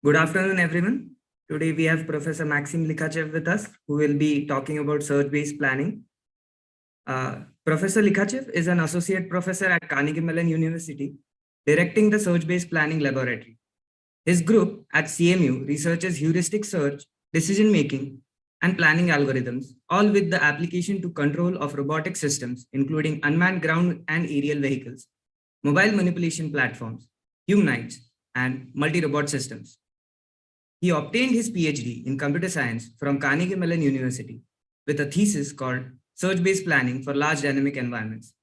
Good afternoon, everyone. Today we have Professor Maxim Likhachev with us, who will be talking about search-based planning. Professor Likhachev is an associate professor at Carnegie Mellon University, directing the search-based planning laboratory. His group at CMU researches heuristic search, decision-making, and planning algorithms, all with the application to control of robotic systems, including unmanned ground and aerial vehicles, mobile manipulation platforms, humanoids, and multi-robot systems. He obtained his PhD in computer science from Carnegie Mellon University with a thesis called Search-Based Planning for Large Dynamic Environments.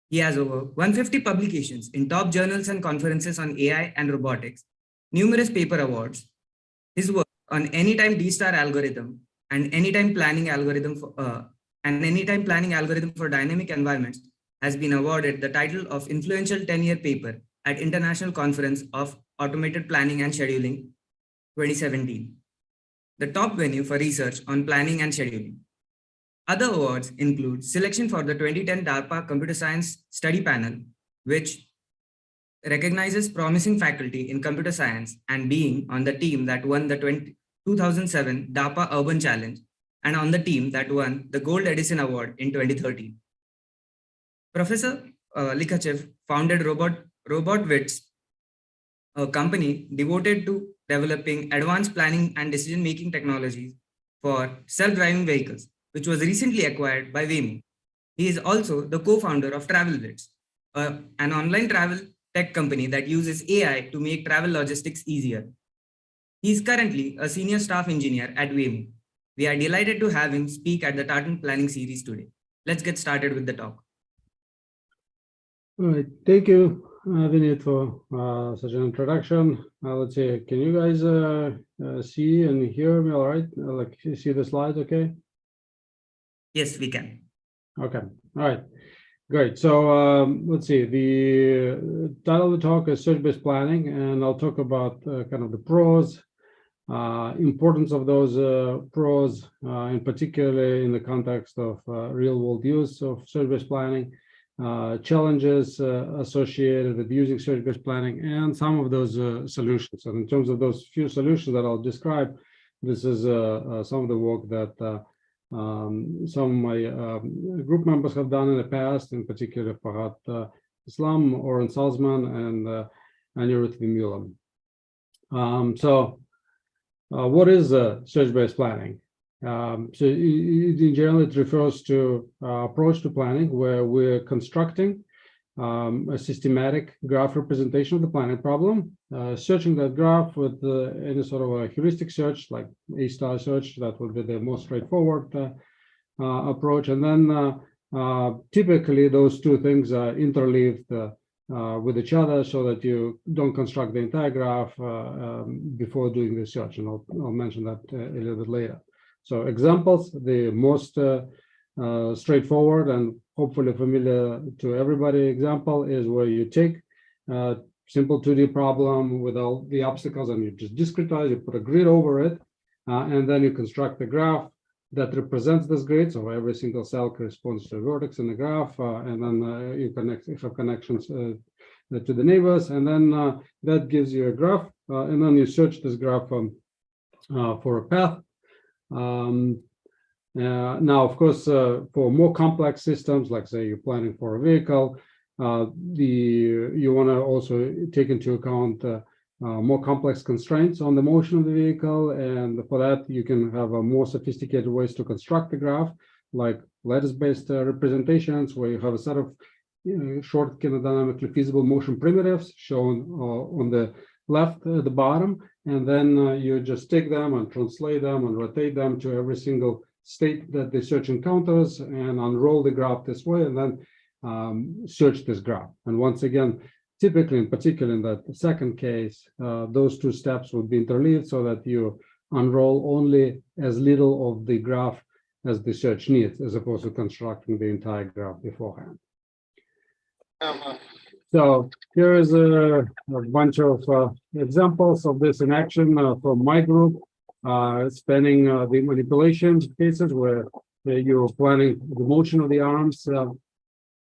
He has over 150 publications in top journals and conferences on AI and robotics, numerous paper awards. His work on anytime D-star algorithm and anytime planning algorithm for dynamic environments has been awarded the title of influential 10-year paper at International Conference of Automated Planning and Scheduling 2017, the top venue for research on planning and scheduling. Other awards include selection for the 2010 DARPA Computer Science Study Panel, which recognizes promising faculty in computer science, and being on the team that won the 2007 DARPA Urban Challenge, and on the team that won the Gold Edison Award in 2013. Professor Likhachev founded RobotWits, a company devoted to developing advanced planning and decision-making technologies for self-driving vehicles, which was recently acquired by Waymo. He is also the co-founder of TravelWits, an online travel tech company that uses AI to make travel logistics easier. He is currently a senior staff engineer at Waymo. We are delighted to have him speak at the Tartan Planning Series today. Let's get started with the talk. All right, thank you, Vinit, for such an introduction. Let's see, can you guys see and hear me all right? Like, see the slides okay? Yes, we can. Okay, all right, great. So let's see, the title of the talk is Search-Based Planning, and I'll talk about kind of the pros, importance of those pros, in particular in the context of real-world use of search-based planning, challenges associated with using search-based planning, and some of those solutions. And in terms of those few solutions that I'll describe, this is some of the work that some of my group members have done in the past, in particular Farhat Islam, Oren Salzman, and Anirudh Vimula. So what is search-based planning? So in general, it refers to approach to planning where we're constructing a systematic graph representation of the planning problem, searching that graph with any sort of a heuristic search, like A-star search. That would be the most straightforward approach. And then typically those two things are interleaved with each other so that you don't construct the entire graph before doing the search. And I'll mention that a little bit later. So examples, the most straightforward and hopefully familiar to everybody example is where you take a simple 2D problem with all the obstacles and you just discretize, you put a grid over it, and then you construct a graph that represents this grid. So every single cell corresponds to a vertex in the graph, and then you have connections to the neighbors, and then that gives you a graph, and then you search this graph for a path. Now, of course, for more complex systems, like say you're planning for a vehicle, you want to also take into account more complex constraints on the motion of the vehicle, and for that you can have more sophisticated ways to construct the graph, like lattice-based representations, where you have a set of short kinodynamically feasible motion primitives shown on the left at the bottom, and then you just take them and translate them and rotate them to every single state that the search encounters and unroll the graph this way, and then search this graph. And once again, typically, in particular in that second case, those two steps would be interleaved so that you unroll only as little of the graph as the search needs, as opposed to constructing the entire graph beforehand. So here is a bunch of examples of this in action from my group, spanning the manipulation cases where you're planning the motion of the arms,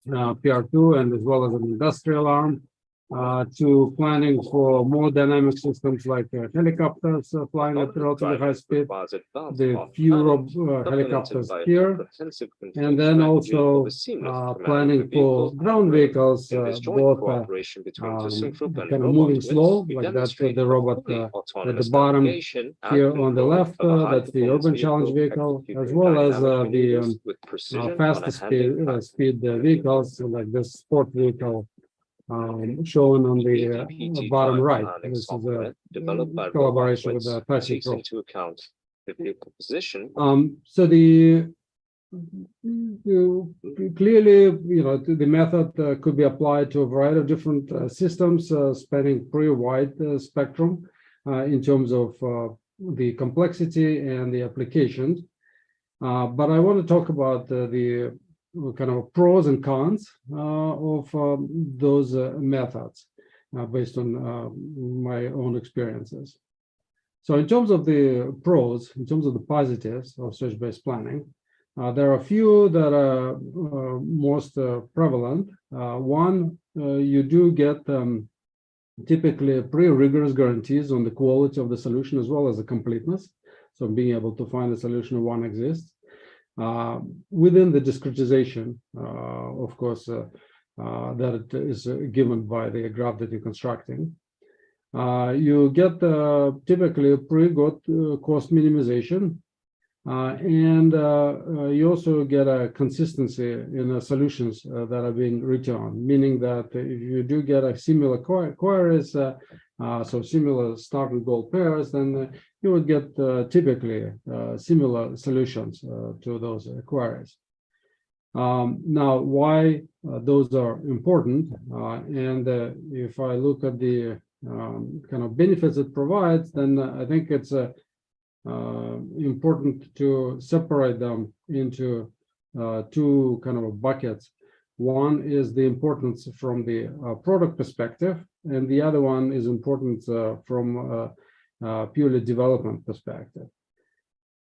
PR2, and as well as an industrial arm. to planning for more dynamic systems like helicopters flying at relatively high speed, the few helicopters here, and then also planning for ground vehicles, both kind of moving slow, like that's the robot at the bottom here on the left, that's the urban challenge vehicle, as well as the faster speed vehicles, like this sport vehicle shown on the bottom right. This is a collaboration with the Tyson Pro. So clearly, the method could be applied to a variety of different systems, spanning pretty wide spectrum in terms of the complexity and the applications. But I want to talk about the kind of pros and cons of those methods based on my own experiences. So in terms of the pros, in terms of the positives of search-based planning, there are a few that are most prevalent. One, you do get typically pretty rigorous guarantees on the quality of the solution as well as the completeness. So being able to find a solution one exists. Within the discretization, of course, that it is given by the graph that you're constructing. You get typically a pretty good cost minimization, and you also get a consistency in the solutions that are being returned, meaning that if you do get a similar queries, so similar start and goal pairs, then you would get typically similar solutions to those queries. Now, why those are important, and if I look at the kind of benefits it provides, then I think it's important to separate them into two kind of buckets. One is the importance from the product perspective, and the other one is important from purely development perspective.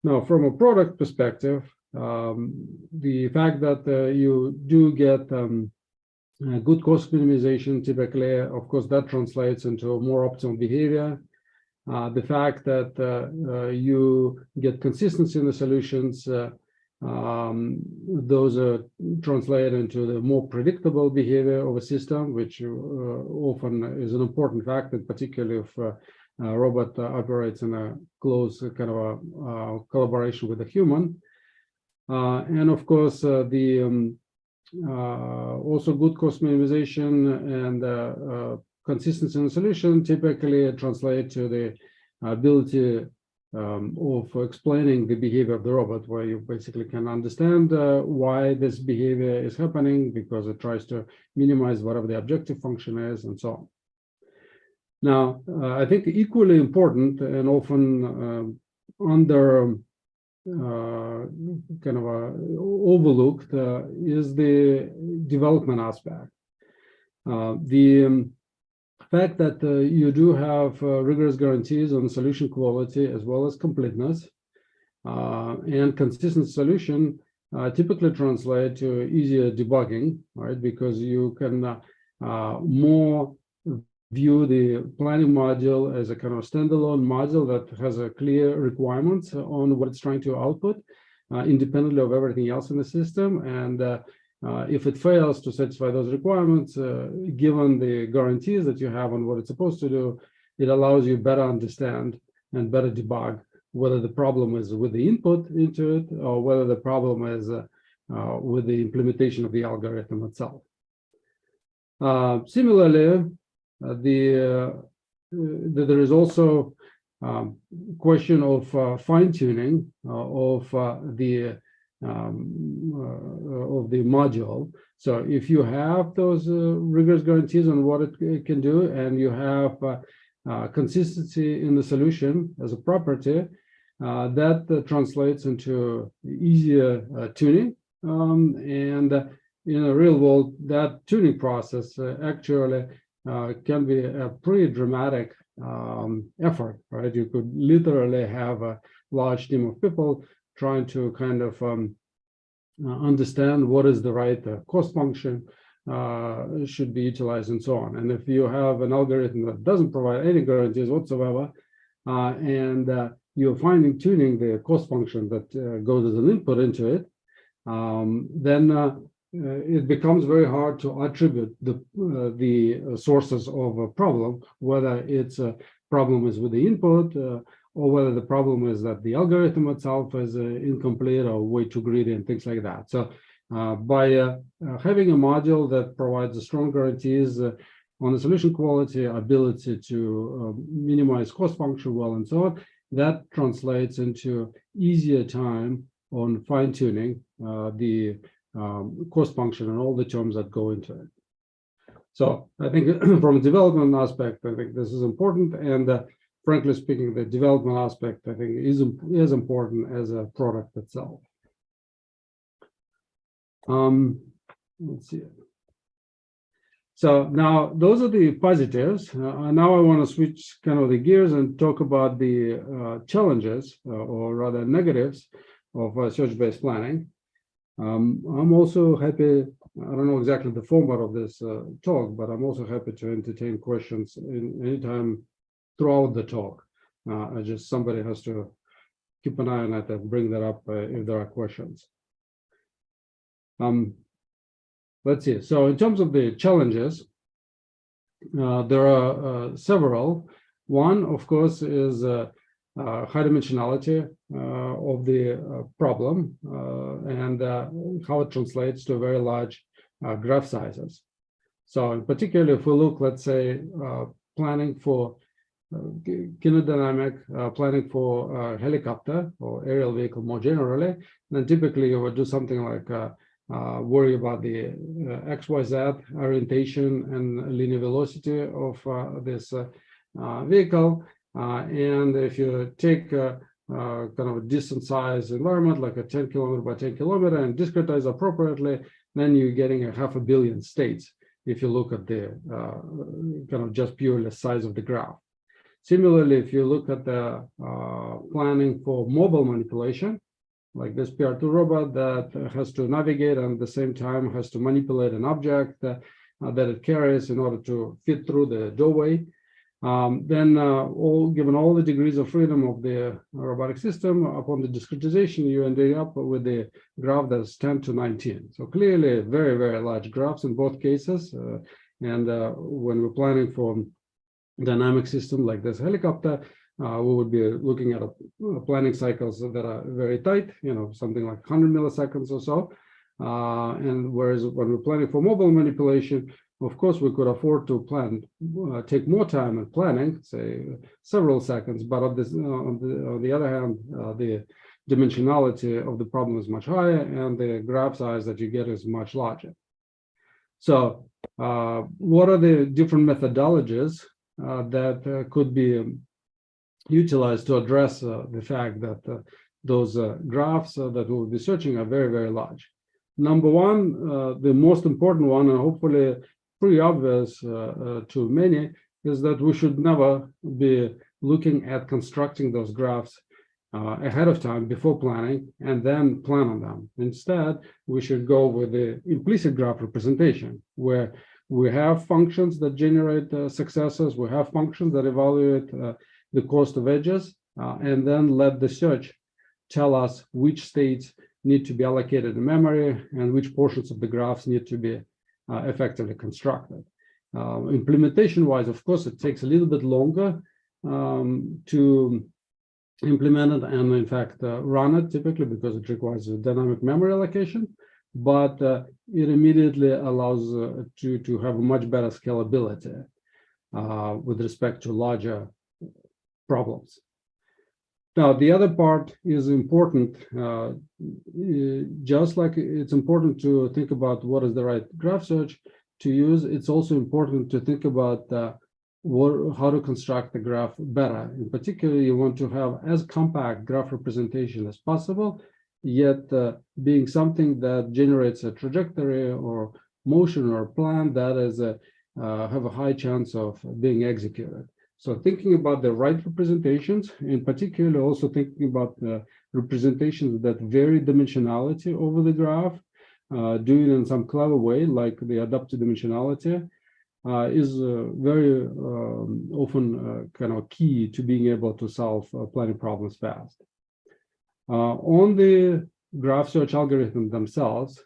Now, from a product perspective, the fact that you do get good cost minimization, typically, of course, that translates into more optimal behavior. The fact that you get consistency in the solutions, those translate into the more predictable behavior of a system, which often is an important factor, particularly if a robot operates in a close kind of a collaboration with a human. And of course, the also good cost minimization and consistency in the solution typically translate to the ability of explaining the behavior of the robot, where you basically can understand why this behavior is happening, because it tries to minimize whatever the objective function is, and so on. Now, I think equally important and often under kind of overlooked is the development aspect. The fact that you do have rigorous guarantees on solution quality as well as completeness and consistent solution typically translate to easier debugging, right? Because you can more view the planning module as a kind of standalone module that has a clear requirements on what it's trying to output, independently of everything else in the system. And if it fails to satisfy those requirements, given the guarantees that you have on what it's supposed to do, it allows you better understand and better debug whether the problem is with the input into it or whether the problem is with the implementation of the algorithm itself. Similarly, there is also question of fine-tuning of the module. So if you have those rigorous guarantees on what it can do, and you have consistency in the solution as a property, that translates into easier tuning. And in a real world, that tuning process actually can be a pretty dramatic effort, right? You could literally have a large team of people trying to kind of understand what is the right cost function, should be utilized and so on. And if you have an algorithm that doesn't provide any guarantees whatsoever, and you're finding tuning the cost function that goes as an input into it, then it becomes very hard to attribute the sources of a problem, whether it's a problem is with the input, or whether the problem is that the algorithm itself is incomplete or way too greedy and things like that. So by having a module that provides strong guarantees on the solution quality, ability to minimize cost function well, and so on, that translates into easier time on fine-tuning the cost function and all the terms that go into it. So I think from a development aspect, I think this is important. And frankly speaking, the development aspect, I think, is as important as a product itself. Let's see. So now those are the positives. Now I want to switch kind of the gears and talk about the challenges, or rather negatives, of search-based planning. I'm also happy, I don't know exactly the format of this talk, but I'm also happy to entertain questions anytime throughout the talk. Just somebody has to keep an eye on it and bring that up if there are questions. Let's see. So in terms of the challenges, there are several. One, of course, is high dimensionality of the problem and how it translates to very large graph sizes. So in particular, if we look, let's say, planning for kinodynamic planning for helicopter or aerial vehicle more generally, then typically you would do something like worry about the XYZ orientation and linear velocity of this vehicle. And if you take kind of a decent size environment, like a 10 kilometer by 10 kilometer, and discretize appropriately, then you're getting 500 million states if you look at the kind of just purely size of the graph. Similarly, if you look at the planning for mobile manipulation, like this PR2 robot that has to navigate and at the same time has to manipulate an object that it carries in order to fit through the doorway, then given all the degrees of freedom of the robotic system, upon the discretization, you end up with a graph that's 10 to 19. So clearly very, very large graphs in both cases. And when we're planning for dynamic system like this helicopter, we would be looking at planning cycles that are very tight, something like 100 milliseconds or so. And whereas when we're planning for mobile manipulation, of course, we could afford to take more time in planning, say several seconds, but on the other hand, the dimensionality of the problem is much higher and the graph size that you get is much larger. So what are the different methodologies that could be utilized to address the fact that those graphs that we'll be searching are very, very large? Number one, the most important one, and hopefully pretty obvious to many, is that we should never be looking at constructing those graphs ahead of time before planning and then plan on them. Instead, we should go with the implicit graph representation, where we have functions that generate successes, we have functions that evaluate the cost of edges, and then let the search tell us which states need to be allocated in memory and which portions of the graphs need to be effectively constructed. Implementation-wise, of course, it takes a little bit longer to implement it and, in fact, run it typically because it requires a dynamic memory allocation, but it immediately allows to have a much better scalability with respect to larger problems. Now, the other part is important. Just like it's important to think about what is the right graph search to use, it's also important to think about how to construct the graph better. In particular, you want to have as compact graph representation as possible, yet being something that generates a trajectory or motion or plan that is have a high chance of being executed. So thinking about the right representations, in particular, also thinking about representations that vary dimensionality over the graph, doing it in some clever way, like the adaptive dimensionality, is very often kind of key to being able to solve planning problems fast. On the graph search algorithm themselves,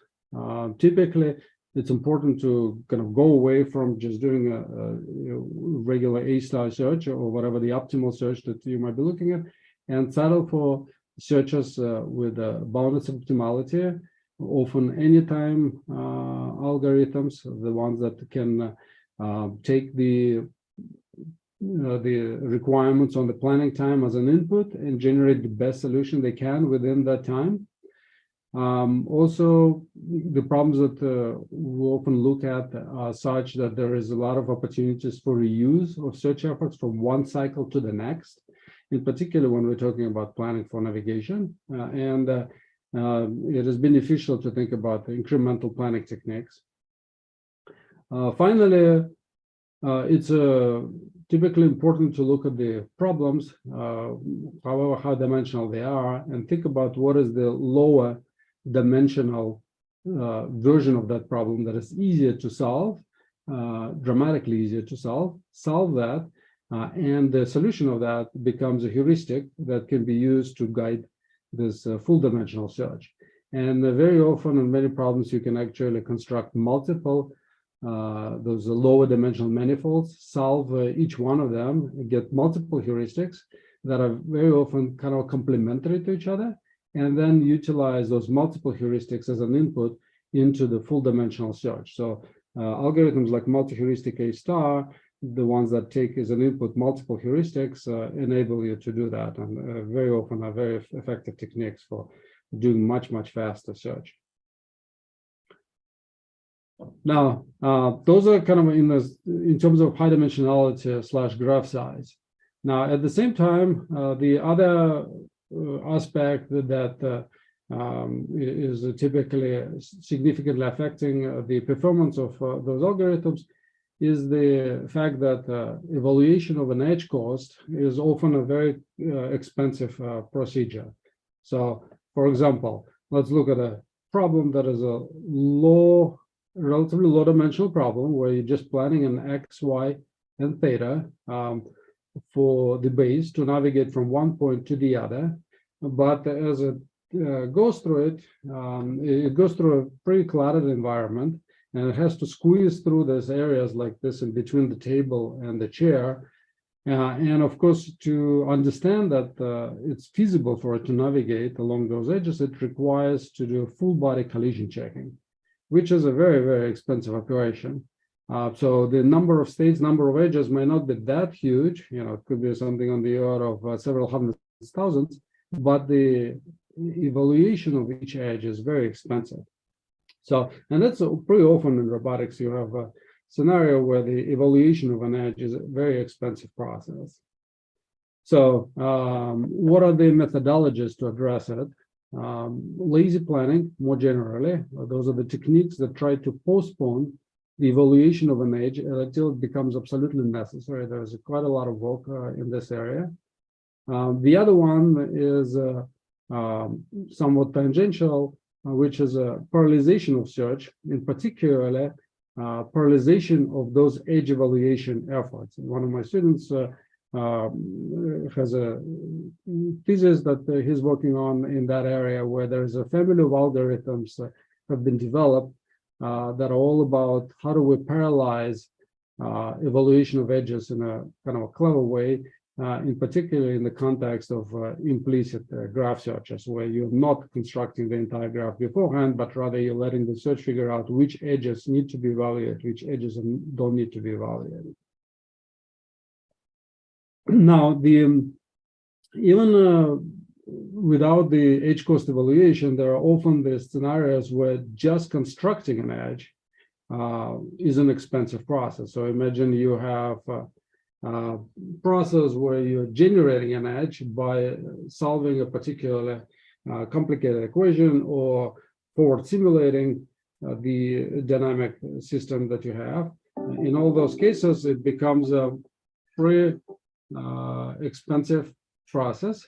typically it's important to kind of go away from just doing a regular A-star search or whatever the optimal search that you might be looking at, and settle for searches with bounded optimality, often anytime algorithms, the ones that can take the requirements on the planning time as an input and generate the best solution they can within that time. Also, the problems that we often look at are such that there is a lot of opportunities for reuse of search efforts from one cycle to the next, in particular when we're talking about planning for navigation. It is beneficial to think about the incremental planning techniques. Finally, it's typically important to look at the problems, however high dimensional they are, and think about what is the lower dimensional version of that problem that is easier to solve, dramatically easier to solve that, and the solution of that becomes a heuristic that can be used to guide this full dimensional search. And very often in many problems, you can actually construct multiple those lower dimensional manifolds, solve each one of them, get multiple heuristics that are very often kind of complementary to each other, and then utilize those multiple heuristics as an input into the full dimensional search. So algorithms like multi-heuristic A-star, the ones that take as an input multiple heuristics, enable you to do that, and very often are very effective techniques for doing much, much faster search. Now, those are kind of in terms of high dimensionality / graph size. Now, at the same time, the other aspect that is typically significantly affecting the performance of those algorithms is the fact that evaluation of an edge cost is often a very expensive procedure. So, for example, let's look at a problem that is a relatively low dimensional problem where you're just planning an X, Y, and theta for the base to navigate from one point to the other. But as it goes through it, it goes through a pretty cluttered environment, and it has to squeeze through those areas like this in between the table and the chair. And of course, to understand that it's feasible for it to navigate along those edges, it requires to do full body collision checking, which is a very, very expensive operation. So the number of states, number of edges may not be that huge. It could be something on the order of several hundred thousands, but the evaluation of each edge is very expensive. So, and that's pretty often in robotics, you have a scenario where the evaluation of an edge is a very expensive process. So what are the methodologies to address it? Lazy planning, more generally, those are the techniques that try to postpone the evaluation of an edge until it becomes absolutely necessary. There's quite a lot of work in this area. The other one is somewhat tangential, which is a parallelization of search, in particular, parallelization of those edge evaluation efforts. One of my students has a thesis that he's working on in that area, where there's a family of algorithms that have been developed that are all about how do we parallelize evaluation of edges in a kind of a clever way, in particular in the context of implicit graph searches, where you're not constructing the entire graph beforehand, but rather you're letting the search figure out which edges need to be evaluated, which edges don't need to be evaluated. Now, even without the edge cost evaluation, there are often the scenarios where just constructing an edge is an expensive process. So imagine you have a process where you're generating an edge by solving a particularly complicated equation or forward simulating the dynamic system that you have. In all those cases, it becomes a pretty expensive process.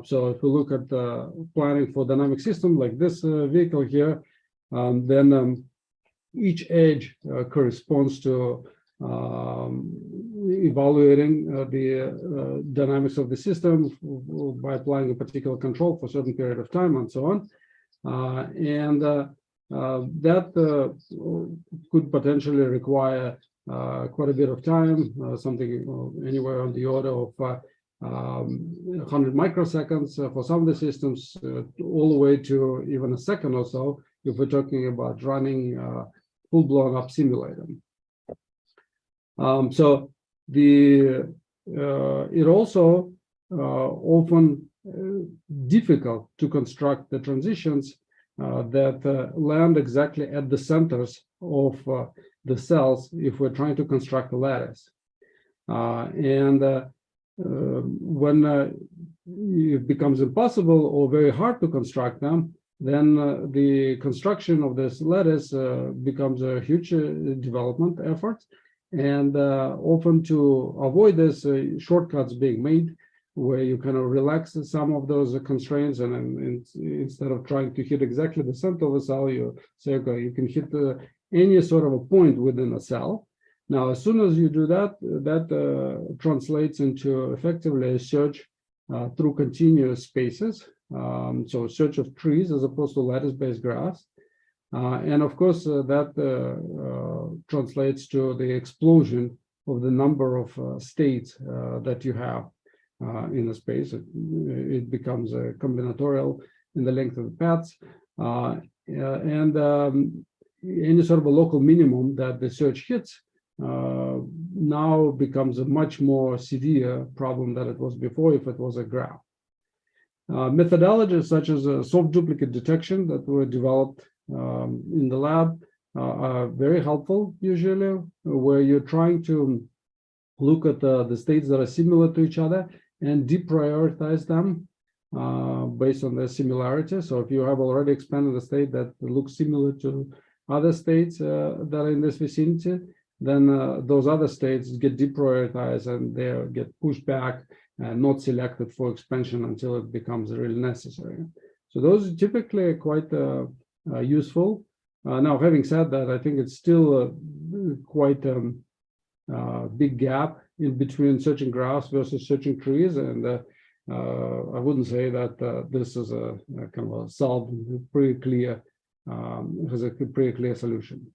So if we look at the planning for dynamic system like this vehicle here, then each edge corresponds to evaluating the dynamics of the system by applying a particular control for a certain period of time and so on. That could potentially require quite a bit of time, something anywhere on the order of 100 microseconds for some of the systems, all the way to even a second or so if we're talking about running full-blown up simulator. So it also often difficult to construct the transitions that land exactly at the centers of the cells if we're trying to construct a lattice. When it becomes impossible or very hard to construct them, then the construction of this lattice becomes a huge development effort. And often to avoid this, shortcuts being made where you kind of relax some of those constraints, and instead of trying to hit exactly the center of the cell, you say, okay, you can hit any sort of a point within a cell. Now, as soon as you do that, that translates into effectively a search through continuous spaces. So search of trees as opposed to lattice-based graphs. And of course, that translates to the explosion of the number of states that you have in a space. It becomes a combinatorial in the length of the paths. Any sort of a local minimum that the search hits now becomes a much more severe problem than it was before if it was a graph. Methodologies such as soft duplicate detection that were developed in the lab are very helpful usually, where you're trying to look at the states that are similar to each other and deprioritize them based on their similarity. So if you have already expanded a state that looks similar to other states that are in this vicinity, then those other states get deprioritized and they get pushed back and not selected for expansion until it becomes really necessary. So those are typically quite useful. Now, having said that, I think it's still quite a big gap in between searching graphs versus searching trees, and I wouldn't say that this is a kind of a solved, pretty clear, has a pretty clear solution.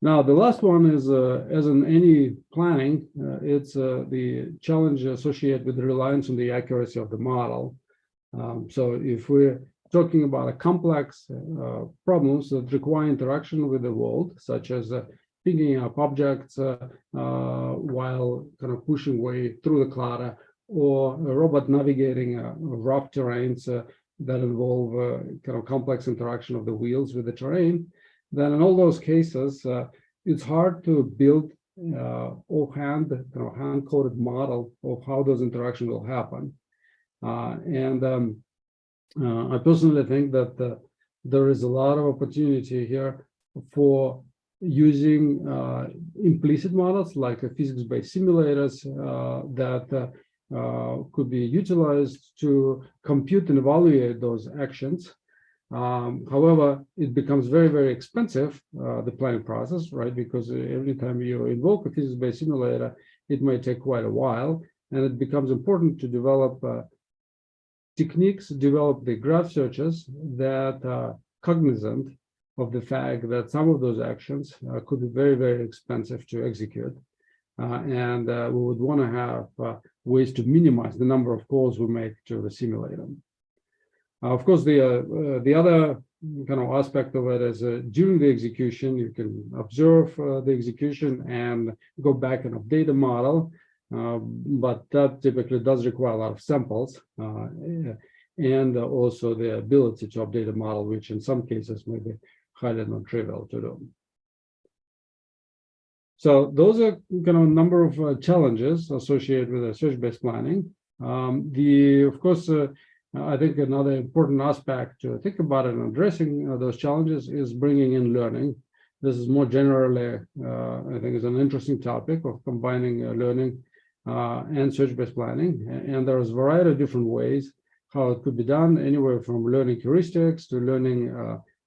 Now, the last one is, as in any planning, it's the challenge associated with the reliance on the accuracy of the model. So if we're talking about a complex problems that require interaction with the world, such as picking up objects while kind of pushing way through the clutter, or a robot navigating rough terrains that involve kind of complex interaction of the wheels with the terrain, then in all those cases, it's hard to build offhand, hand-coded model of how those interactions will happen. I personally think that there is a lot of opportunity here for using implicit models like physics-based simulators that could be utilized to compute and evaluate those actions. However, it becomes very, very expensive, the planning process, right? Because every time you invoke a physics-based simulator, it might take quite a while, and it becomes important to develop techniques, develop the graph searches that are cognizant of the fact that some of those actions could be very, very expensive to execute. And we would want to have ways to minimize the number of calls we make to the simulator. Of course, the other kind of aspect of it is during the execution, you can observe the execution and go back and update the model. But that typically does require a lot of samples and also the ability to update the model, which in some cases may be highly non-trivial to do. So those are kind of a number of challenges associated with search-based planning. Of course, I think another important aspect to think about in addressing those challenges is bringing in learning. This is more generally, I think, is an interesting topic of combining learning and search-based planning. And there's a variety of different ways how it could be done, anywhere from learning heuristics to learning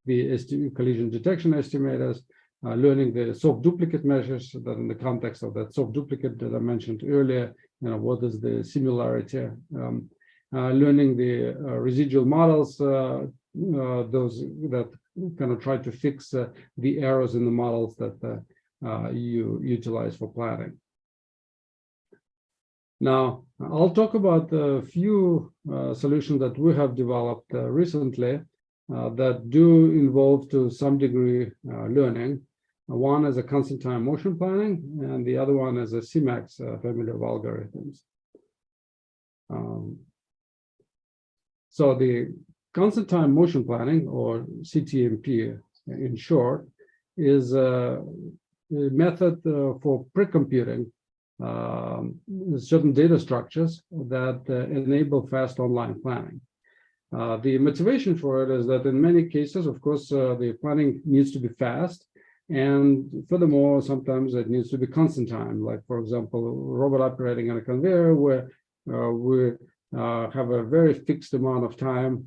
the collision detection estimators, learning the soft duplicate measures, that in the context of that soft duplicate that I mentioned earlier, what is the similarity, learning the residual models, those that kind of try to fix the errors in the models that you utilize for planning. Now, I'll talk about a few solutions that we have developed recently that do involve to some degree learning. One is a constant time motion planning, and the other one is a CMAX family of algorithms. So the constant time motion planning, or CTMP in short, is a method for pre-computing certain data structures that enable fast online planning. The motivation for it is that in many cases, of course, the planning needs to be fast, and furthermore, sometimes it needs to be constant time, like, for example, a robot operating on a conveyor where we have a very fixed amount of time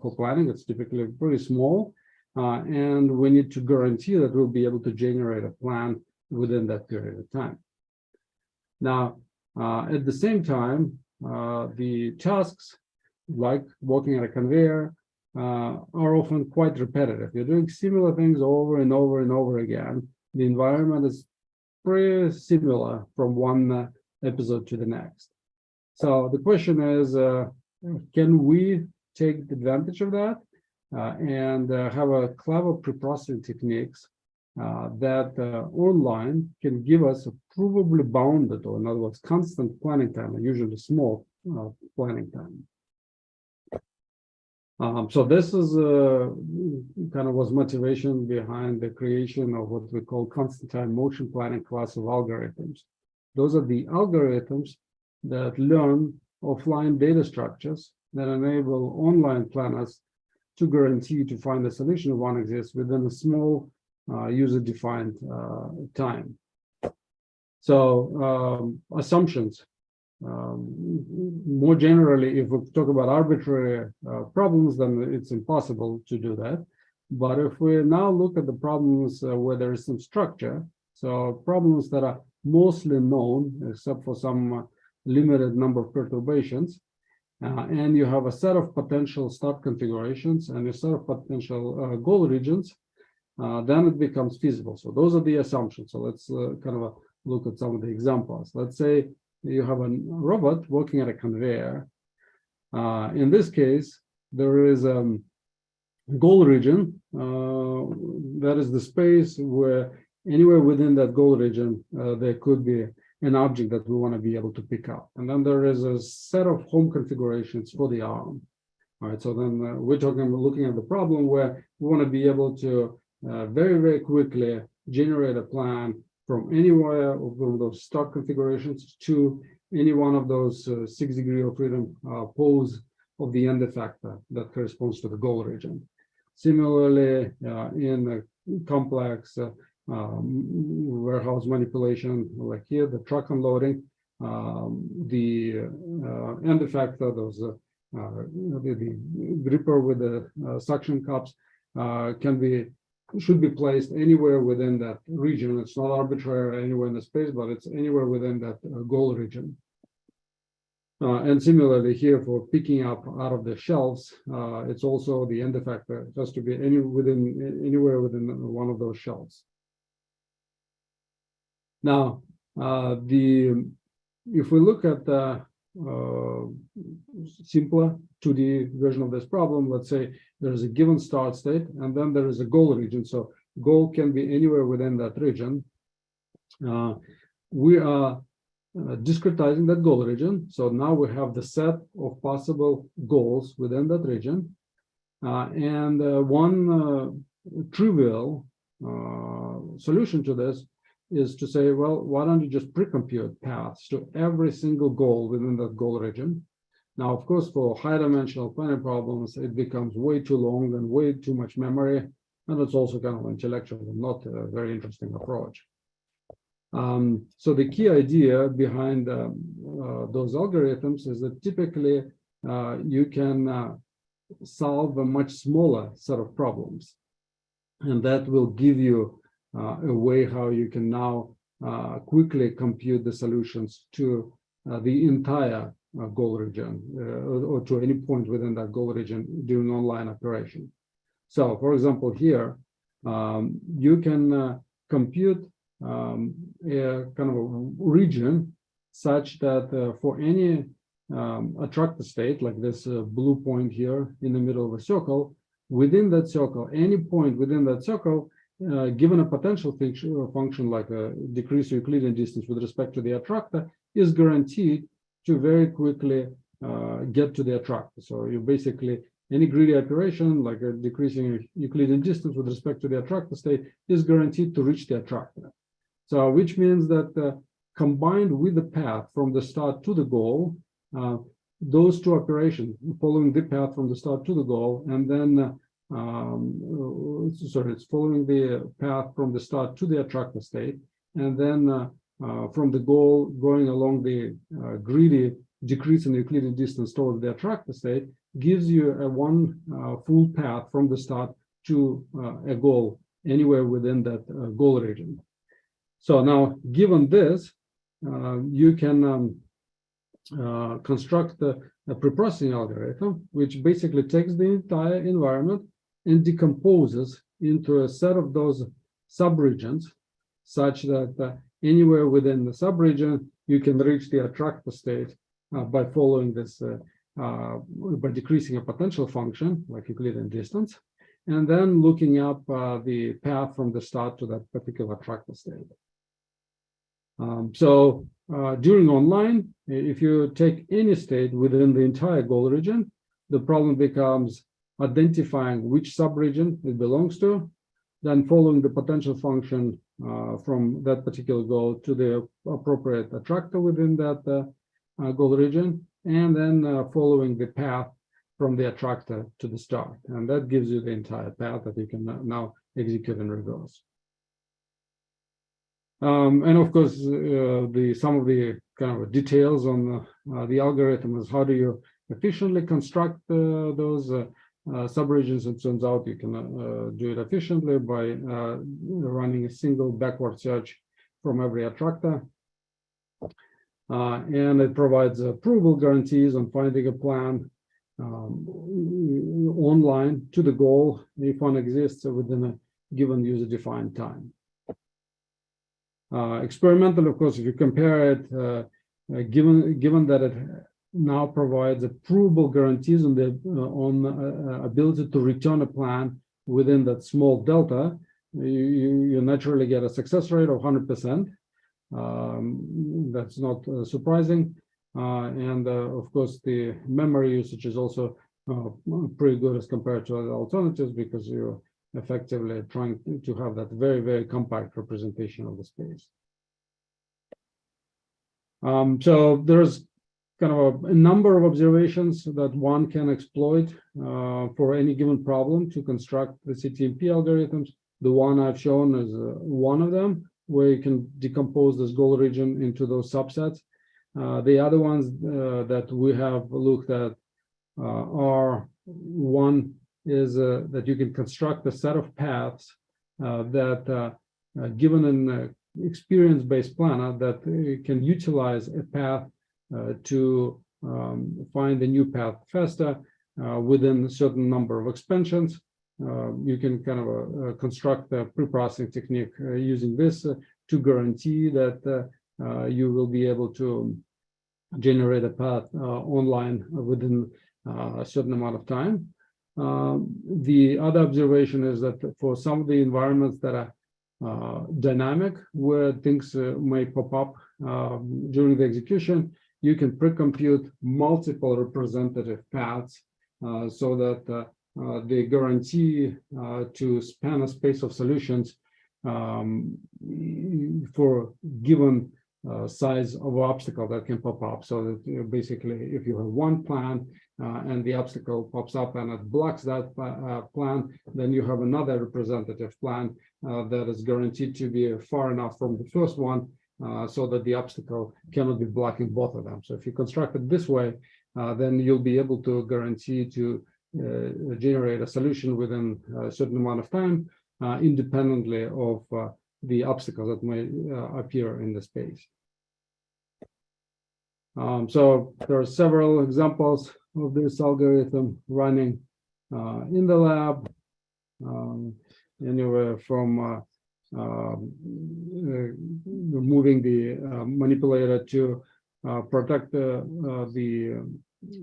for planning. It's typically pretty small, and we need to guarantee that we'll be able to generate a plan within that period of time. Now, at the same time, the tasks, like working at a conveyor, are often quite repetitive. You're doing similar things over and over and over again. The environment is pretty similar from one episode to the next. So the question is, can we take advantage of that and have a clever pre-processing techniques that online can give us a provably bounded, or in other words, constant planning time, usually small planning time. So this is kind of was motivation behind the creation of what we call constant time motion planning class of algorithms. Those are the algorithms that learn offline data structures that enable online planners to guarantee to find a solution if one exists within a small user-defined time. So assumptions. More generally, if we talk about arbitrary problems, then it's impossible to do that. But if we now look at the problems where there is some structure, so problems that are mostly known, except for some limited number of perturbations, and you have a set of potential start configurations and a set of potential goal regions, then it becomes feasible. So those are the assumptions. So let's kind of look at some of the examples. Let's say you have a robot working at a conveyor. In this case, there is a goal region that is the space where anywhere within that goal region there could be an object that we want to be able to pick up. And then there is a set of home configurations for the arm. All right, so then we're looking at the problem where we want to be able to very, very quickly generate a plan from anywhere of those start configurations to any one of those 6 degrees of freedom pose of the end effector that corresponds to the goal region. Similarly, in a complex warehouse manipulation, like here, the truck unloading, the end effector, those the gripper with the suction cups should be placed anywhere within that region. It's not arbitrary anywhere in the space, but it's anywhere within that goal region. And similarly here for picking up out of the shelves, it's also the end effector. It has to be anywhere within one of those shelves. Now, if we look at the simpler 2D version of this problem, let's say there is a given start state, and then there is a goal region. So goal can be anywhere within that region. We are discretizing that goal region. So now we have the set of possible goals within that region. And one trivial solution to this is to say, well, why don't you just pre-compute paths to every single goal within that goal region? Now, of course, for high-dimensional planning problems, it becomes way too long and way too much memory, and it's also kind of intellectual and not a very interesting approach. So the key idea behind those algorithms is that typically you can solve a much smaller set of problems. And that will give you a way how you can now quickly compute the solutions to the entire goal region or to any point within that goal region during online operation. So, for example, here, you can compute a kind of a region such that for any attractor state, like this blue point here in the middle of a circle, within that circle, any point within that circle, given a potential function like a decreased Euclidean distance with respect to the attractor, is guaranteed to very quickly get to the attractor. So you basically, any greedy operation like a decreasing Euclidean distance with respect to the attractor state is guaranteed to reach the attractor. So which means that combined with the path from the start to the goal, those two operations, following the path from the start to the goal, and then it's following the path from the start to the attractor state, and then from the goal going along the greedy decrease in Euclidean distance towards the attractor state, gives you a one full path from the start to a goal anywhere within that goal region. So now, given this, you can construct a preprocessing algorithm, which basically takes the entire environment and decomposes into a set of those subregions, such that anywhere within the subregion, you can reach the attractor state by following this, by decreasing a potential function, like Euclidean distance, and then looking up the path from the start to that particular attractor state. So during online, if you take any state within the entire goal region, the problem becomes identifying which subregion it belongs to, then following the potential function from that particular goal to the appropriate attractor within that goal region, and then following the path from the attractor to the start. And that gives you the entire path that you can now execute in reverse. And of course, some of the kind of details on the algorithm is how do you efficiently construct those subregions. It turns out you can do it efficiently by running a single backward search from every attractor. And it provides approval guarantees on finding a plan online to the goal if one exists within a given user-defined time. Experimental, of course, if you compare it, given that it now provides provable guarantees on the ability to return a plan within that small delta, you naturally get a success rate of 100%. That's not surprising. And of course, the memory usage is also pretty good as compared to other alternatives, because you're effectively trying to have that very, very compact representation of the space. So there's kind of a number of observations that one can exploit for any given problem to construct the CTMP algorithms. The one I've shown is one of them, where you can decompose this goal region into those subsets. The other ones that we have looked at are, one is that you can construct a set of paths that, given an experience-based planner, that can utilize a path to find a new path faster within a certain number of expansions. You can kind of construct a pre-processing technique using this to guarantee that you will be able to generate a path online within a certain amount of time. The other observation is that for some of the environments that are dynamic, where things may pop up during the execution, you can pre-compute multiple representative paths so that they guarantee to span a space of solutions for given size of obstacle that can pop up. So that basically, if you have one plan and the obstacle pops up and it blocks that plan, then you have another representative plan that is guaranteed to be far enough from the first one so that the obstacle cannot be blocking both of them. So if you construct it this way, then you'll be able to guarantee to generate a solution within a certain amount of time, independently of the obstacles that may appear in the space. So there are several examples of this algorithm running in the lab, anywhere from moving the manipulator to protect the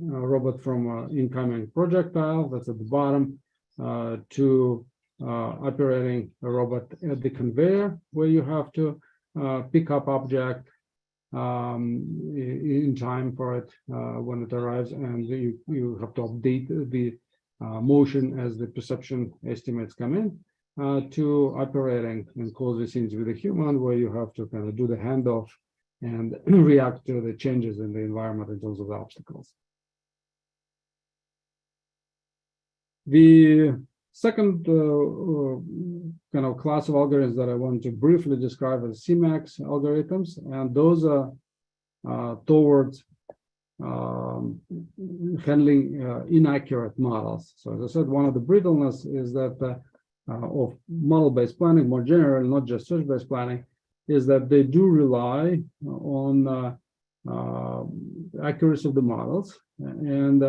robot from incoming projectile, that's at the bottom, to operating a robot at the conveyor, where you have to pick up object in time for it when it arrives, and you have to update the motion as the perception estimates come in, to operating and closely scenes with a human, where you have to kind of do the handoff and react to the changes in the environment in terms of the obstacles. The second kind of class of algorithms that I want to briefly describe as CMAX algorithms, and those are towards handling inaccurate models. So as I said, one of the brittleness is that of model-based planning, more general, not just search-based planning, is that they do rely on accuracy of the models, and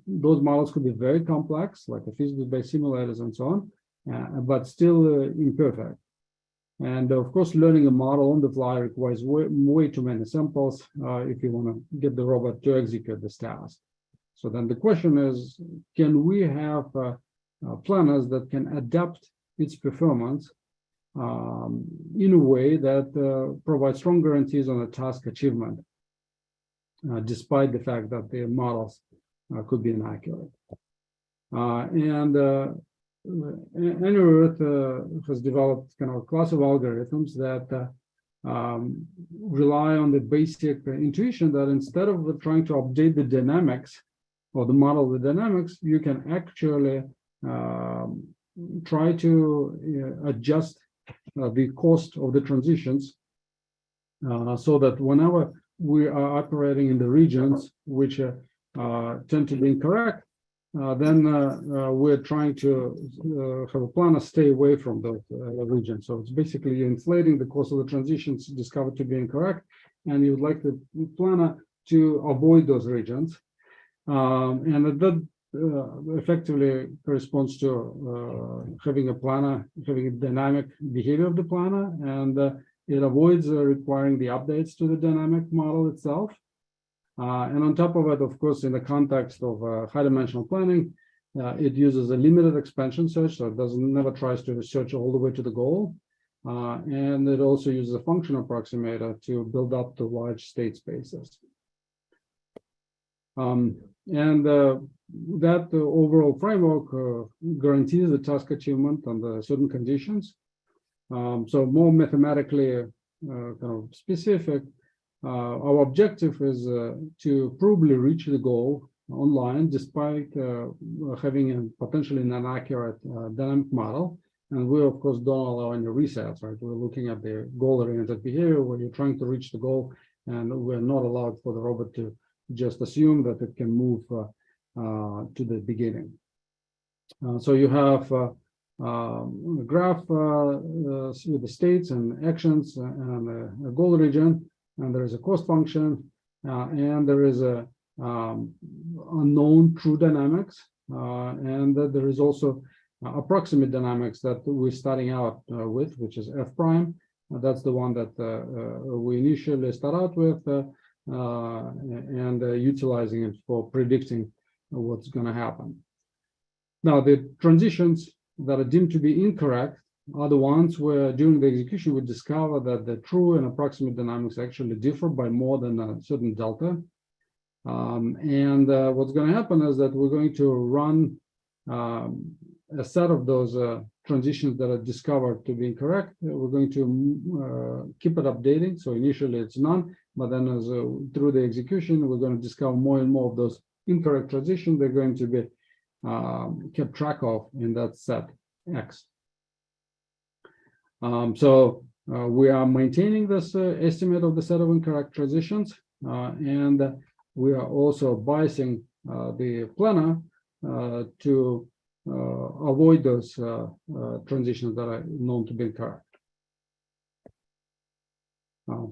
those models could be very complex, like the physics-based simulators and so on, but still imperfect. And of course, learning a model on the fly requires way too many samples if you want to get the robot to execute this task. So then the question is, can we have planners that can adapt its performance in a way that provides strong guarantees on the task achievement, despite the fact that the models could be inaccurate. Earth has developed kind of a class of algorithms that rely on the basic intuition that instead of trying to update the dynamics or the model of the dynamics, you can actually try to adjust the cost of the transitions so that whenever we are operating in the regions which tend to be incorrect, then we're trying to have a planner stay away from those regions. So it's basically inflating the cost of the transitions discovered to be incorrect, and you would like the planner to avoid those regions. And that effectively corresponds to having a planner, having a dynamic behavior of the planner, and it avoids requiring the updates to the dynamic model itself. And on top of it, of course, in the context of high-dimensional planning, it uses a limited expansion search, so it never tries to search all the way to the goal. And it also uses a function approximator to build up to large state spaces. That overall framework guarantees the task achievement under certain conditions. So more mathematically kind of specific, our objective is to probably reach the goal online despite having a potentially inaccurate dynamic model. And we, of course, don't allow any resets, right? We're looking at the goal-oriented behavior where you're trying to reach the goal, and we're not allowed for the robot to just assume that it can move to the beginning. So you have a graph with the states and actions and a goal region, and there is a cost function, and there is a unknown true dynamics, and there is also approximate dynamics that we're starting out with, which is F prime. That's the one that we initially start out with, and utilizing it for predicting what's going to happen. Now, the transitions that are deemed to be incorrect are the ones where during the execution we discover that the true and approximate dynamics actually differ by more than a certain delta. What's going to happen is that we're going to run a set of those transitions that are discovered to be incorrect. We're going to keep it updating. So initially it's none, but then as through the execution, we're going to discover more and more of those incorrect transitions. They're going to be kept track of in that set X. We are maintaining this estimate of the set of incorrect transitions, and we are also biasing the planner to avoid those transitions that are known to be incorrect.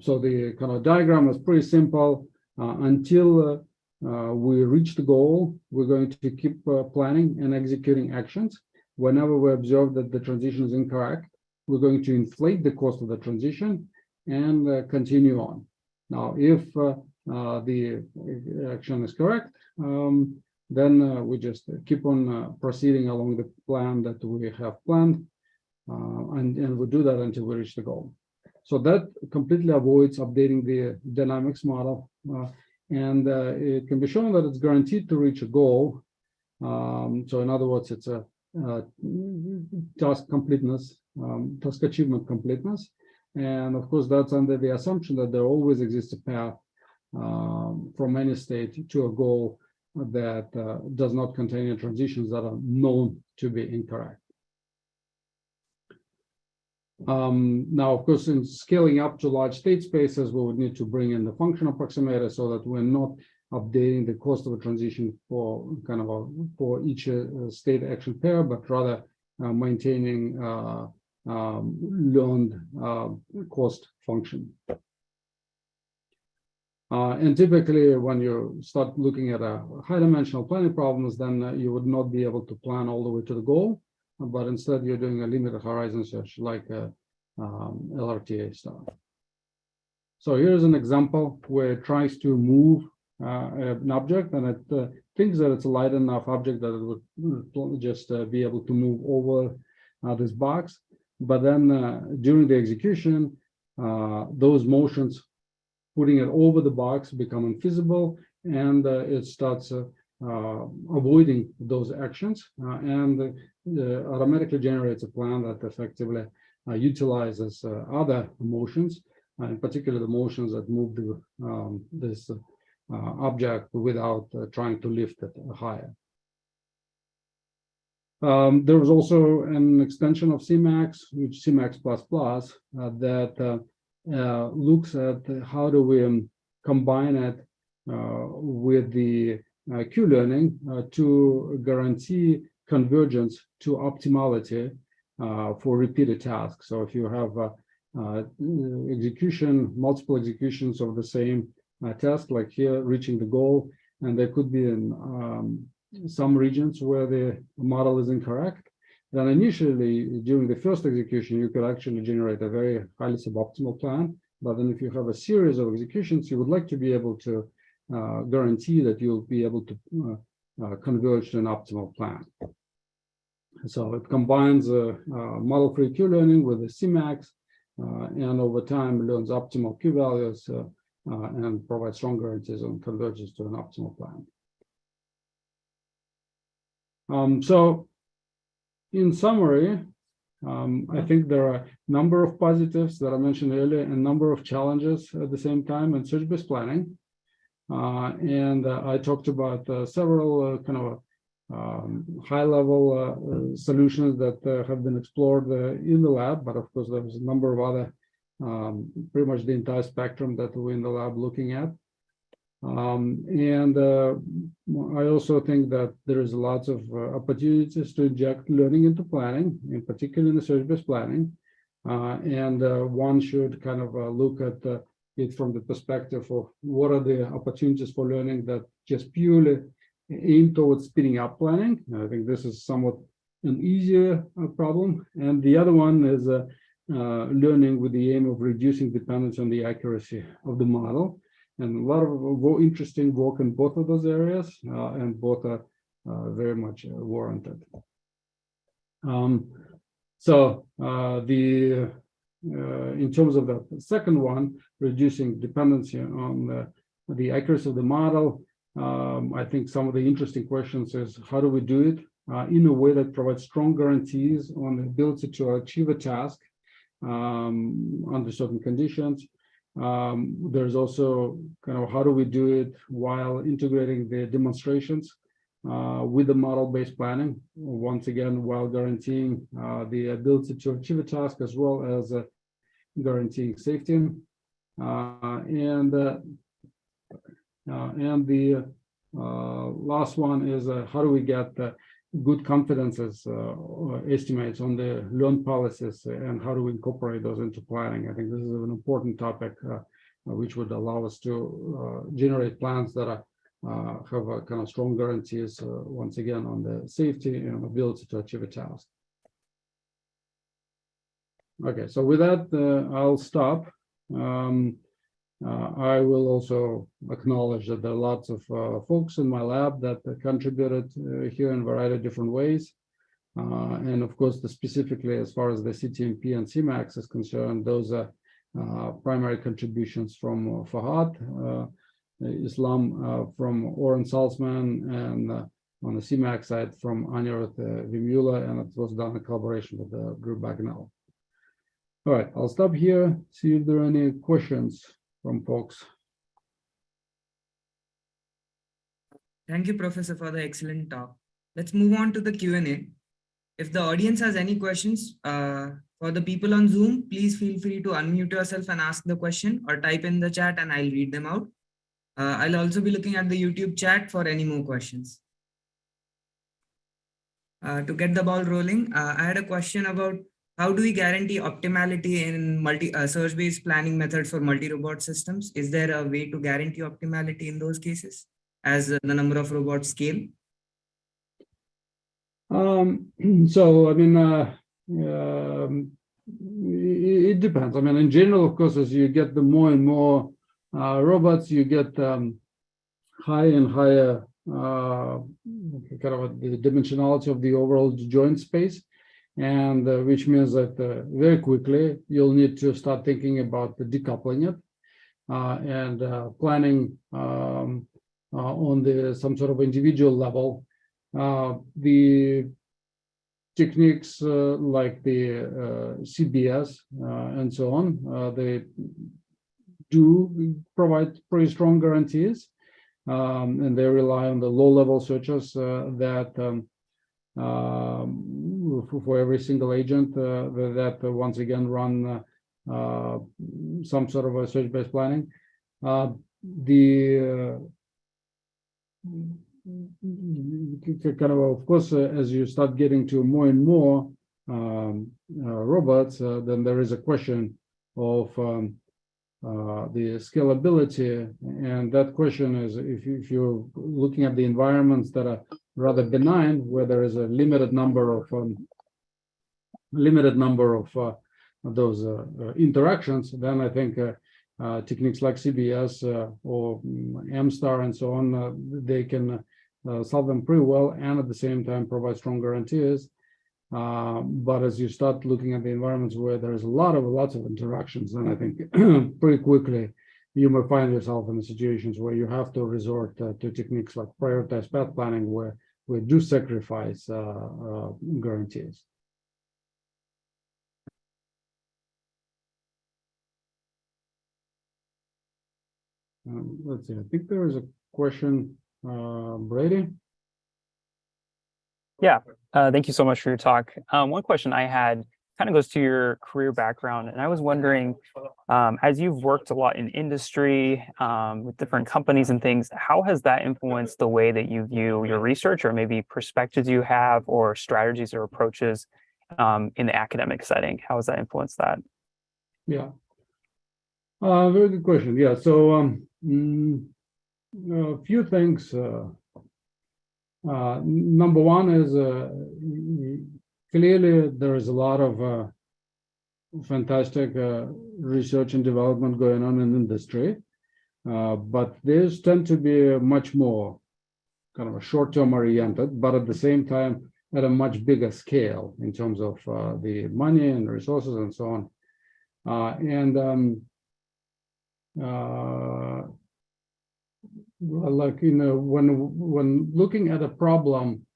So the kind of diagram is pretty simple. Until we reach the goal, we're going to keep planning and executing actions. Whenever we observe that the transition is incorrect, we're going to inflate the cost of the transition and continue on. Now, if the action is correct, then we just keep on proceeding along the plan that we have planned, and we do that until we reach the goal. So that completely avoids updating the dynamics model, and it can be shown that it's guaranteed to reach a goal. So in other words, it's a task completeness, task achievement completeness. And of course, that's under the assumption that there always exists a path from any state to a goal that does not contain any transitions that are known to be incorrect. Now, of course, in scaling up to large state spaces, we would need to bring in the function approximator so that we're not updating the cost of a transition for kind of for each state action pair, but rather maintaining learned cost function. And typically, when you start looking at a high-dimensional planning problems, then you would not be able to plan all the way to the goal, but instead you're doing a limited horizon search like LRTA stuff. So here's an example where it tries to move an object, and it thinks that it's a light enough object that it would just be able to move over this box. But then during the execution, those motions putting it over the box become invisible, and it starts avoiding those actions and automatically generates a plan that effectively utilizes other motions, in particular the motions that move this object without trying to lift it higher. There was also an extension of CMAX, which CMAX++, that looks at how do we combine it with the Q-learning to guarantee convergence to optimality for repeated tasks. So if you have multiple executions of the same task, like here, reaching the goal, and there could be in some regions where the model is incorrect, then initially, during the first execution, you could actually generate a very highly suboptimal plan. But then if you have a series of executions, you would like to be able to guarantee that you'll be able to converge to an optimal plan. So it combines model-free Q-learning with the CMAX, and over time learns optimal Q values and provides strong guarantees on convergence to an optimal plan. So in summary, I think there are a number of positives that I mentioned earlier and a number of challenges at the same time in search-based planning. And I talked about several kind of high-level solutions that have been explored in the lab, but of course there's a number of other, pretty much the entire spectrum that we're in the lab looking at. I also think that there is lots of opportunities to inject learning into planning, in particular in the search-based planning. One should kind of look at it from the perspective of what are the opportunities for learning that just purely aim towards speeding up planning. I think this is somewhat an easier problem. And the other one is learning with the aim of reducing dependence on the accuracy of the model. And a lot of interesting work in both of those areas, and both are very much warranted. In terms of the second one, reducing dependency on the accuracy of the model, I think some of the interesting questions is how do we do it in a way that provides strong guarantees on the ability to achieve a task under certain conditions. There's also kind of how do we do it while integrating the demonstrations with the model-based planning, once again, while guaranteeing the ability to achieve a task as well as guaranteeing safety. And the last one is how do we get good confidences estimates on the loan policies, and how do we incorporate those into planning? I think this is an important topic which would allow us to generate plans that are, have a kind of strong guarantees once again on the safety and ability to achieve a task. Okay, so with that, I'll stop. I will also acknowledge that there are lots of folks in my lab that contributed here in a variety of different ways. And of course, specifically as far as the CTMP and CMAX is concerned, those are primary contributions from Fahad, Islam from Oren Salzman, and on the CMAX side from Anirudh Vimula, and it was done in collaboration with Drew Bagnell. All right, I'll stop here, see if there are any questions from folks. Thank you, Professor, for the excellent talk. Let's move on to the Q&A. If the audience has any questions for the people on Zoom, please feel free to unmute yourself and ask the question, or type in the chat and I'll read them out. I'll also be looking at the YouTube chat for any more questions. To get the ball rolling, I had a question about how do we guarantee optimality in search-based planning methods for multi-robot systems? Is there a way to guarantee optimality in those cases as the number of robots scale? So, I mean, it depends. I mean, in general, of course, as you get the more and more robots, you get higher and higher kind of the dimensionality of the overall joint space. And which means that very quickly you'll need to start thinking about the decoupling it and planning on the some sort of individual level. The techniques like the CBS and so on, they do provide pretty strong guarantees, and they rely on the low-level searches that for every single agent that once again run some sort of a search-based planning. The kind of course, as you start getting to more and more robots, then there is a question of the scalability, and that question is if you're looking at the environments that are rather benign, where there is a limited number of those interactions, then I think techniques like CBS or MSTAR and so on, they can solve them pretty well, and at the same time provide strong guarantees. But as you start looking at the environments where there's lots of interactions, then I think pretty quickly you may find yourself in the situations where you have to resort to techniques like prioritized path planning, where we do sacrifice guarantees. Let's see, I think there is a question, Brady. Yeah, thank you so much for your talk. One question I had kind of goes to your career background, and I was wondering, as you've worked a lot in industry with different companies and things, how has that influenced the way that you view your research, or maybe perspectives you have, or strategies or approaches in the academic setting? How has that influenced that? Yeah, very good question. Yeah, so a few things. Number one is clearly there is a lot of fantastic research and development going on in industry, but these tend to be much more kind of a short-term oriented, but at the same time at a much bigger scale in terms of the money and resources and so on. Like, you know, when looking at a problem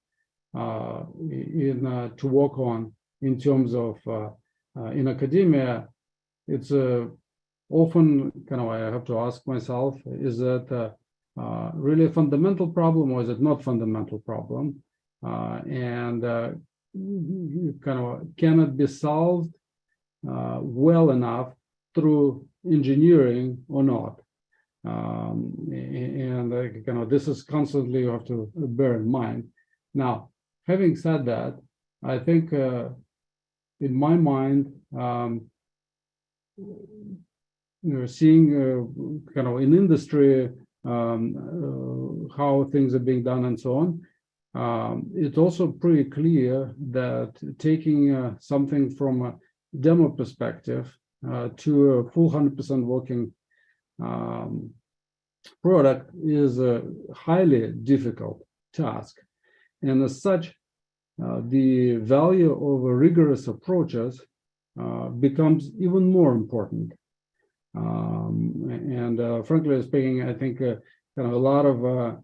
to work on in terms of in academia, it's often kind of, I have to ask myself, is that really a fundamental problem, or is it not fundamental problem? And kind of, can it be solved well enough through engineering or not? This is constantly you have to bear in mind. Now, having said that, I think in my mind, seeing in industry how things are being done and so on, it's also pretty clear that taking something from a demo perspective to a full 100% working product is a highly difficult task. And as such, the value of rigorous approaches becomes even more important. Frankly speaking, I think a lot of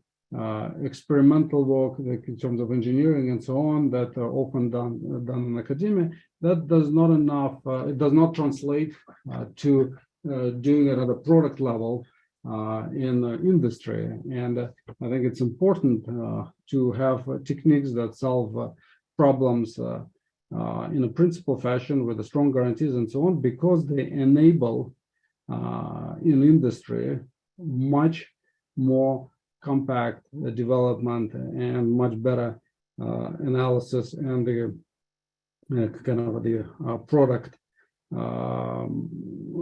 experimental work in terms of engineering and so on that are often done in academia, that does not enough, it does not translate to doing it at a product level in industry. And I think it's important to have techniques that solve problems in a principled fashion with a strong guarantees and so on, because they enable in industry much more compact development and much better analysis and the product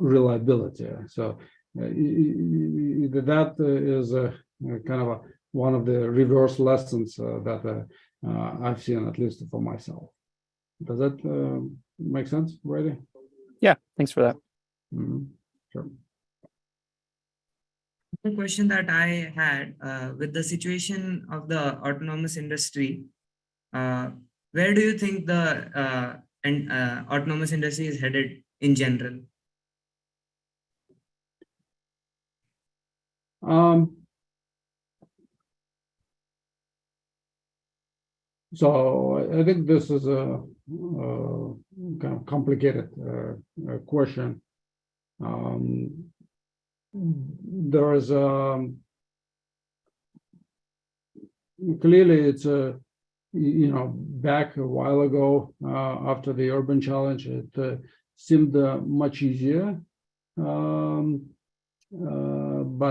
reliability. So that is one of the reverse lessons that I've seen, at least for myself. Does that make sense, Brady? Yeah, thanks for that. Mm-hmm. Sure. The question that I had with the situation of the autonomous industry, where do you think the autonomous industry is headed in general? So I think this is a kind of complicated question. There is clearly it's a back a while ago after the urban challenge, it seemed much easier, but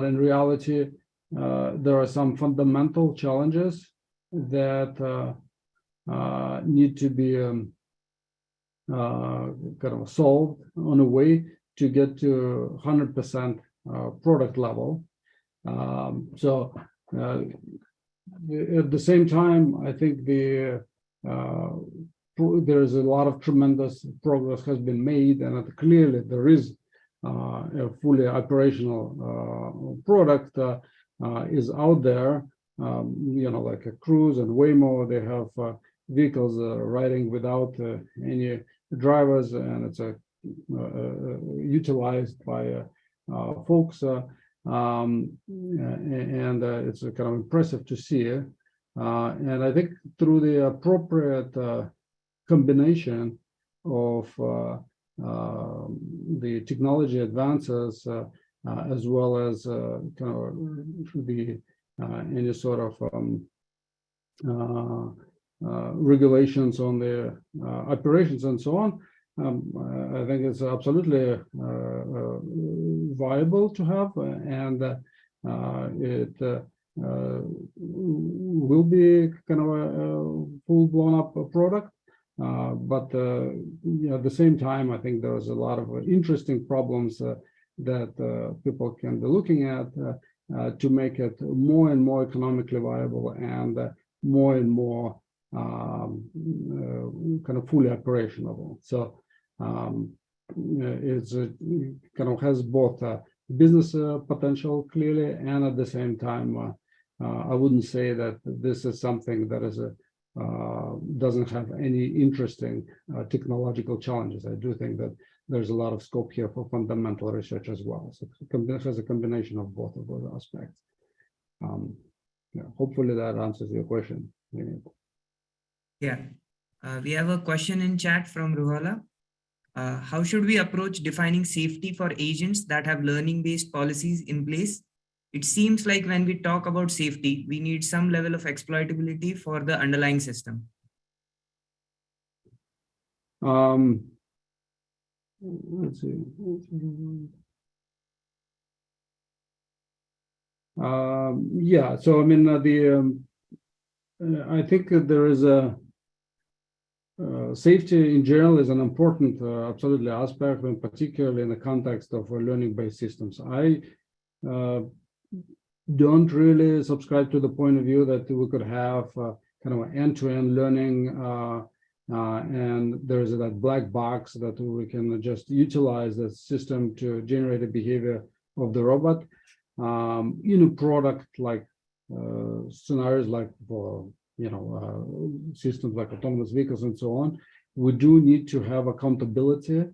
in reality there are some fundamental challenges that need to be solved on a way to get to 100% product level. So at the same time, I think there's a lot of tremendous progress has been made, and clearly there is a fully operational product is out there. Like a Cruise and Waymo, they have vehicles riding without any drivers, and it's utilized by folks, and it's kind of impressive to see. And I think through the appropriate combination of the technology advances, as well as the any sort of regulations on the operations and so on, I think it's absolutely viable to have, and it will be kind of a full-blown up product. But at the same time, I think there's a lot of interesting problems that people can be looking at to make it more and more economically viable and more and more kind of fully operational. So it's kind of has both business potential clearly, and at the same time, I wouldn't say that this is something that is doesn't have any interesting technological challenges. I do think that there's a lot of scope here for fundamental research as well. So it has a combination of both of those aspects. Hopefully that answers your question. Yeah, we have a question in chat from Ruhala. How should we approach defining safety for agents that have learning-based policies in place? It seems like when we talk about safety, we need some level of exploitability for the underlying system. Let's see. Yeah, so I mean, I think that there is a safety in general is an important, absolutely aspect, and particularly in the context of learning-based systems. I don't really subscribe to the point of view that we could have kind of end-to-end learning, and there's that black box that we can just utilize the system to generate the behavior of the robot. In a product like scenarios like for systems like autonomous vehicles and so on, we do need to have accountability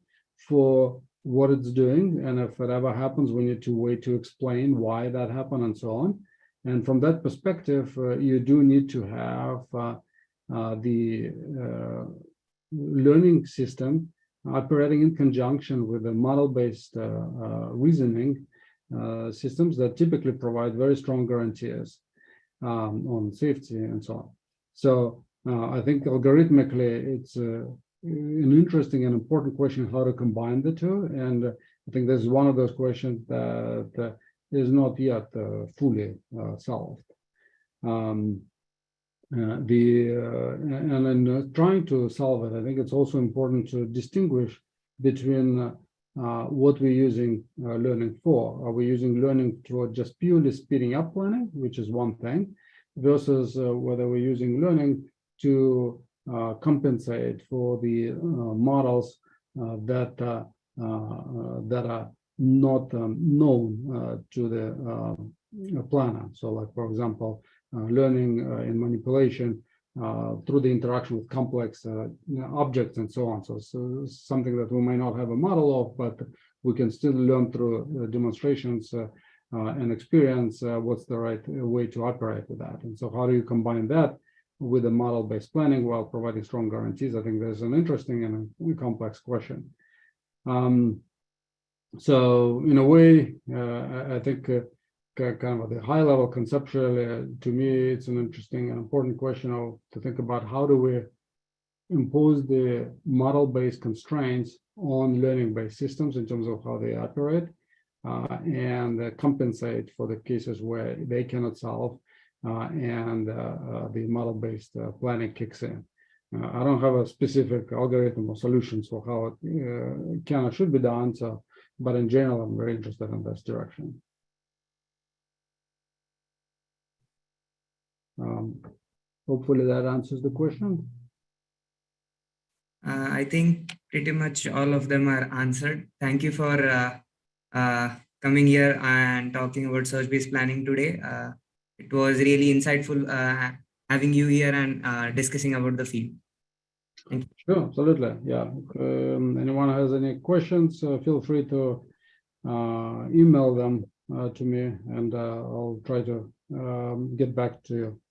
for what it's doing, and if it ever happens, we need to wait to explain why that happened and so on. And from that perspective, you do need to have the learning system operating in conjunction with the model-based reasoning systems that typically provide very strong guarantees on safety and so on. So I think algorithmically, it's an interesting and important question how to combine the two. And I think this is one of those questions that is not yet fully solved. And in trying to solve it, I think it's also important to distinguish between what we're using learning for. Are we using learning for just purely speeding up learning, which is one thing, versus whether we're using learning to compensate for the models that are not known to the planner. So, like for example, learning in manipulation through the interaction with complex objects and so on. So something that we may not have a model of, but we can still learn through demonstrations and experience what's the right way to operate with that. And so how do you combine that with a model-based planning while providing strong guarantees? I think there's an interesting and a complex question. So in a way, I think kind of at the high level conceptually, to me, it's an interesting and important question to think about how do we impose the model-based constraints on learning-based systems in terms of how they operate and compensate for the cases where they cannot solve and the model-based planning kicks in. I don't have a specific algorithm or solutions for how it can or should be done, but in general, I'm very interested in this direction. Hopefully that answers the question. I think pretty much all of them are answered. Thank you for coming here and talking about search-based planning today. It was really insightful having you here and discussing about the field. Thank you. Sure, absolutely. Yeah. Anyone has any questions, feel free to email them to me, and I'll try to get back to you.